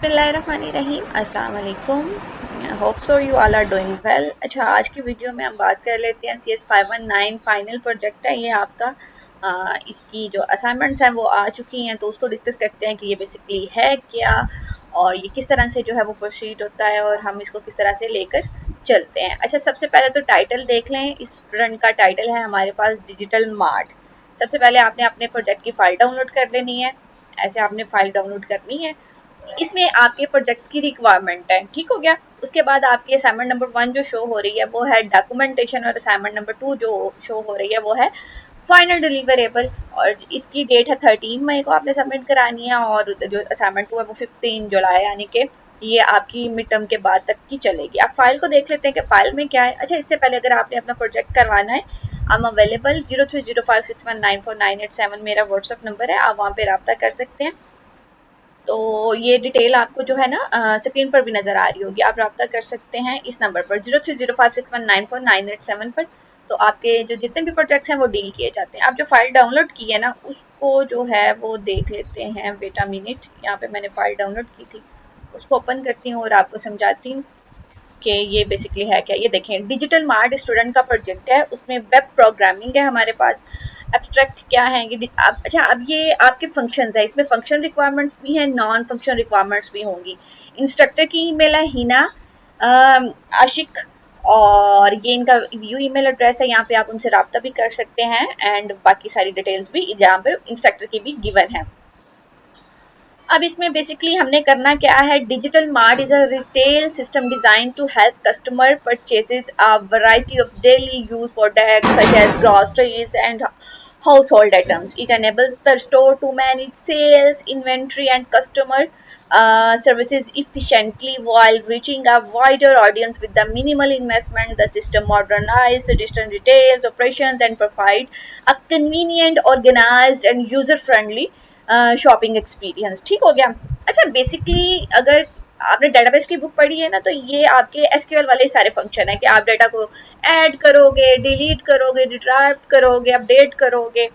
बिस्मिल्लाहिर्रहमानिर्रहीम अस्सलाम वालेकुम। Hope so you all are doing well. अच्छा, आज की वीडियो में हम बात कर लेते हैं CS 519 फाइनल प्रोजेक्ट है ये आपका। इसकी जो असाइनमेंट्स हैं वो आ चुकी हैं, तो उसको डिस्कस करते हैं कि ये बेसिकली है क्या और ये किस तरह से जो है वो प्रोसीड होता है और हम इसको किस तरह से लेकर चलते हैं। अच्छा, सबसे पहले तो टाइटल देख लें। इस स्टूडेंट का टाइटल है हमारे पास डिजिटल मार्ट। सबसे पहले आपने अपने प्रोजेक्ट की फ़ाइल डाउनलोड कर लेनी है। ऐसे आपने फ़ाइल डाउनलोड करनी है, इसमें आपके प्रोजेक्ट्स की रिक्वायरमेंट है। ठीक हो गया। उसके बाद आपकी असाइनमेंट नंबर 1 जो शो हो रही है वो है डॉक्यूमेंटेशन, और असाइनमेंट नंबर 2 जो शो हो रही है वो है फाइनल डिलीवरेबल, और इसकी डेट है 13 मई को आपने सबमिट करानी है, और जो असाइनमेंट 2 है वो 15 जुलाई, यानी कि ये आपकी मिड टर्म के बाद तक की चलेगी। आप फाइल को देख लेते हैं कि फाइल में क्या है। अच्छा, इससे पहले अगर आपने अपना प्रोजेक्ट करवाना है, आई एम अवेलेबल 0305619498 मेरा व्हाट्सअप नंबर है, आप वहाँ पे रब्ता कर सकते हैं। तो ये डिटेल आपको जो है ना स्क्रीन पर भी नज़र आ रही होगी, आप रब्ता कर सकते हैं इस नंबर पर 0305619498 पर। तो आपके जो जितने भी प्रोजेक्ट्स हैं वो डील किए जाते हैं। आप जो फाइल डाउनलोड की है ना उसको जो है वो देख लेते हैं। बेटा मिनट, यहाँ पे मैंने फ़ाइल डाउनलोड की थी, उसको ओपन करती हूँ और आपको समझाती हूँ कि ये बेसिकली है क्या। ये देखें, डिजिटल मार्ट स्टूडेंट का प्रोजेक्ट है, उसमें वेब प्रोग्रामिंग है हमारे पास। एब्स्ट्रैक्ट क्या है ये अच्छा, अब ये आपके फंक्शंस है, इसमें फंक्शन रिक्वायरमेंट्स भी हैं, नॉन फंक्शन रिक्वायरमेंट्स भी होंगी। इंस्ट्रक्टर की ईमेल है हिना आशिक, और ये इनका व्यू ईमेल एड्रेस है, यहाँ पे आप उनसे रब्ता भी कर सकते हैं, एंड बाकी सारी डिटेल्स भी यहाँ पे इंस्ट्रक्टर की भी गिवन है। अब इसमें बेसिकली हमने करना क्या है। Digital mart is a retail system design to help customer purchases a variety of daily use products such as groceries and household items. It enables the store to manage sales, inventory, and customer services efficiently while reaching a wider audience with the minimal investment. The system modernizes traditional retail operations and provide a convenient, organized, and user-friendly shopping experience. ठीक हो गया। अच्छा, basically अगर आपने database की book पढ़ी है ना, तो ये आपके एसक्यूएल वाले सारे फंक्शन है कि आप डेटा को ऐड करोगे, डिलीट करोगे, रिट्रैक्ट करोगे, अपडेट करोगे।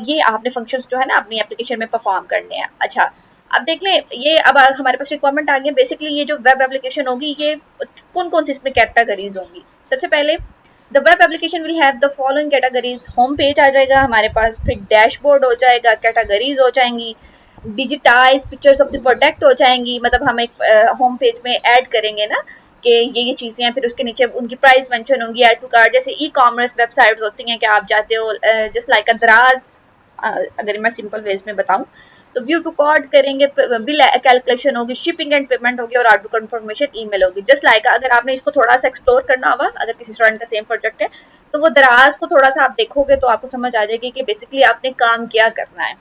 ये आपने फंक्शंस जो है ना अपनी एप्लीकेशन में परफॉर्म करने हैं। अच्छा, अब देख लें, ये अब हमारे पास रिक्वायरमेंट आ गई। बेसिकली ये जो वेब एप्लीकेशन होगी ये कौन कौन सी इसमें कैटेगरीज होंगी। सबसे पहले the web application will have the following categories. Home page आ जाएगा हमारे पास, फिर डैशबोर्ड हो जाएगा, कैटेगरीज हो जाएंगी, digitise pictures of the product हो जाएंगी। मतलब हम एक होम पेज में ऐड करेंगे ना कि ये चीज़ें हैं, फिर उसके नीचे उनकी प्राइस मेंशन होंगी, ऐड टू कार्ट। जैसे ई कॉमर्स वेबसाइट्स होती हैं कि आप जाते हो जस्ट लाइक अ दराज, अगर मैं सिंपल वेज में बताऊं तो व्यू टू कार्ट करेंगे, बिल कैलकुलेशन होगी, शिपिंग एंड पेमेंट होगी, और ऑर्डर कंफर्मेशन ईमेल होगी। जस्ट लाइक अगर आपने इसको थोड़ा सा एक्सप्लोर करना होगा, अगर किसी स्टूडेंट का सेम प्रोजेक्ट है तो वो दराज को थोड़ा सा आप देखोगे तो आपको समझ आ जाएगी कि बेसिकली आपने काम क्या करना है।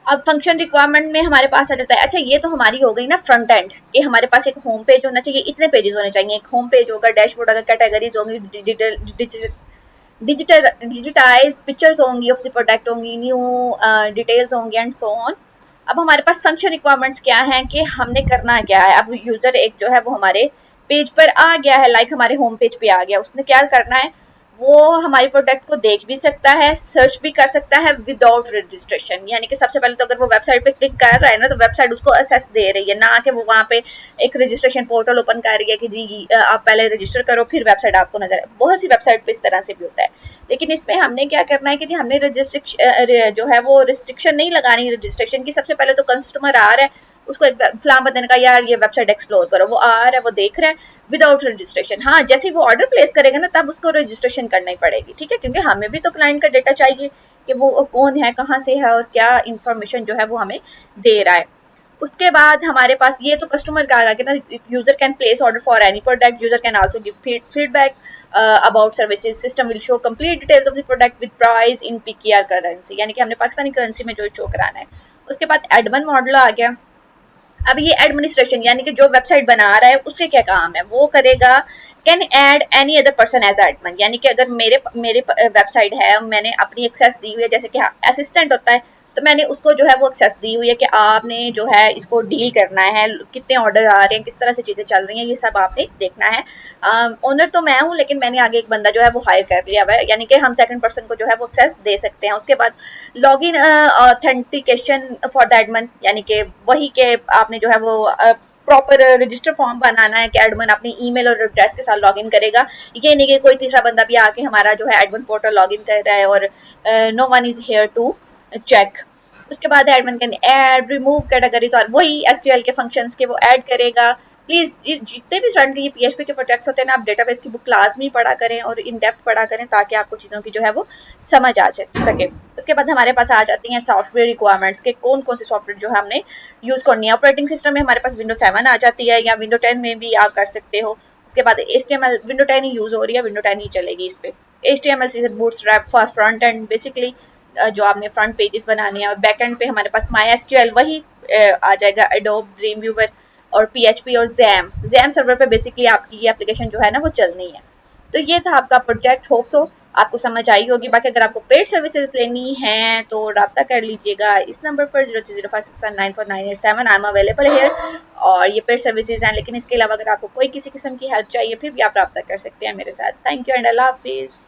अब फंक्शन रिक्वायरमेंट में हमारे पास आ जाता है। अच्छा, ये तो हमारी हो गई ना फ्रंट एंड, कि हमारे पास एक होम पेज होना चाहिए, इतने पेजेस होने चाहिए। एक होम पेज होगा, डैशबोर्ड होगा, कैटेगरीज होंगी, डिजिटाइज पिक्चर्स होंगी ऑफ द प्रोडक्ट होंगी, न्यू डिटेल्स होंगी एंड सो ऑन। अब हमारे पास फंक्शन रिक्वायरमेंट्स क्या हैं कि हमने करना क्या है। अब यूजर एक जो है वो हमारे पेज पर आ गया है, लाइक हमारे होम पेज पे आ गया, उसने क्या करना है, वो हमारी प्रोडक्ट को देख भी सकता है, सर्च भी कर सकता है विदाउट रजिस्ट्रेशन। यानी कि सबसे पहले तो अगर वो वेबसाइट पे क्लिक कर रहा है ना तो वेबसाइट उसको असेस दे रही है, ना कि वो वहाँ पे एक रजिस्ट्रेशन पोर्टल ओपन कर रही है कि जी आप पहले रजिस्टर करो फिर वेबसाइट आपको नजर आए। बहुत सी वेबसाइट पे इस तरह से भी होता है, लेकिन इसमें हमने क्या करना है कि जी हमने रजिस्ट्रेशन जो है वो रिस्ट्रिक्शन नहीं लगानी रजिस्ट्रेशन की। सबसे पहले तो कस्टमर आ रहा है, उसको एक फ्लाम बदलने का, यार ये वेबसाइट एक्सप्लोर करो, वो आ रहा है, वो देख रहा है विदाउट रजिस्ट्रेशन। हाँ, जैसे ही वो ऑर्डर प्लेस करेगा ना तब उसको रजिस्ट्रेशन करनी पड़ेगी। ठीक है, क्योंकि हमें भी तो क्लाइंट का डेटा चाहिए कि वो कौन है, कहाँ से है, और क्या इन्फॉर्मेशन जो है वो हमें दे रहा है। उसके बाद हमारे पास ये तो कस्टमर का आ गया ना। User can place order for any product, user can also give feedback about services, system will show complete details of the product with price in PKR currency, यानी कि हमने पाकिस्तानी करेंसी में जो शो कराना है। उसके बाद एडमिन मॉडल आ गया। अब ये एडमिनिस्ट्रेशन यानी कि जो वेबसाइट बना रहा है उसके क्या काम है वो करेगा। Can add any other person as admin, यानी कि अगर मेरे मेरे वेबसाइट है, मैंने अपनी एक्सेस दी हुई है, जैसे कि असिस्टेंट होता है, तो मैंने उसको जो है वो एक्सेस दी हुई है कि आपने जो है इसको डील करना है, कितने ऑर्डर आ रहे हैं, किस तरह से चीज़ें चल रही हैं, ये सब आपने देखना है। ओनर तो मैं हूँ, लेकिन मैंने आगे एक बंदा जो है वो हायर कर लिया हुआ है, यानी कि हम सेकंड पर्सन को जो है वो एक्सेस दे सकते हैं। उसके बाद login authentication for that month, यानी कि वही के आपने जो है वो प्रॉपर रजिस्टर फॉर्म बनाना है कि एडमिन अपनी ईमेल और एड्रेस के साथ लॉगिन करेगा। ये नहीं कि कोई तीसरा बंदा भी आके हमारा जो है एडमिन पोर्टल लॉगिन कर रहा है और no one is here to check. उसके बाद admin can add remove categories, और वही एसक्यूएल के फंक्शंस के वो ऐड करेगा। प्लीज जितने भी स्टूडेंट के ये पीएचपी के प्रोजेक्ट्स होते हैं ना, आप डेटाबेस की बुक लाजमी पढ़ा करें और इन डेप्थ पढ़ा करें, ताकि आपको चीज़ों की जो है वो समझ आ सके। उसके बाद हमारे पास आ जाती हैं सॉफ्टवेयर रिक्वायरमेंट्स के कौन कौन से सॉफ्टवेयर जो है हमने यूज़ करनी है। ऑपरेटिंग सिस्टम में हमारे पास विंडो 7 आ जाती है, या विंडो 10 में भी आप कर सकते हो। उसके बाद HTML विंडो 10 ही यूज़ हो रही है, विंडो 10 ही चलेगी इस पर। HTML से bootstrap for front end, basically जो आपने फ्रंट पेजेस बनाने हैं, और बैक एंड पे हमारे पास MySQL वही आ जाएगा, एडोब ड्रीम व्यूवर और PHP और जैम सर्वर पे बेसिकली आपकी ये एप्लीकेशन जो है ना वो चलनी है। तो ये था आपका प्रोजेक्ट, होप्स हो आपको समझ आई होगी। बाकी अगर आपको पेड सर्विसेज लेनी है तो रब्ता कर लीजिएगा इस नंबर पर 0305619498 आई एम अवेलेबल हियर। और ये पेड सर्विसेज हैं, लेकिन इसके अलावा अगर आपको कोई किसी किस्म की हेल्प चाहिए फिर भी आप रब्ता कर सकते हैं मेरे साथ। थैंक यू एंड अल्लाह हाफिज़।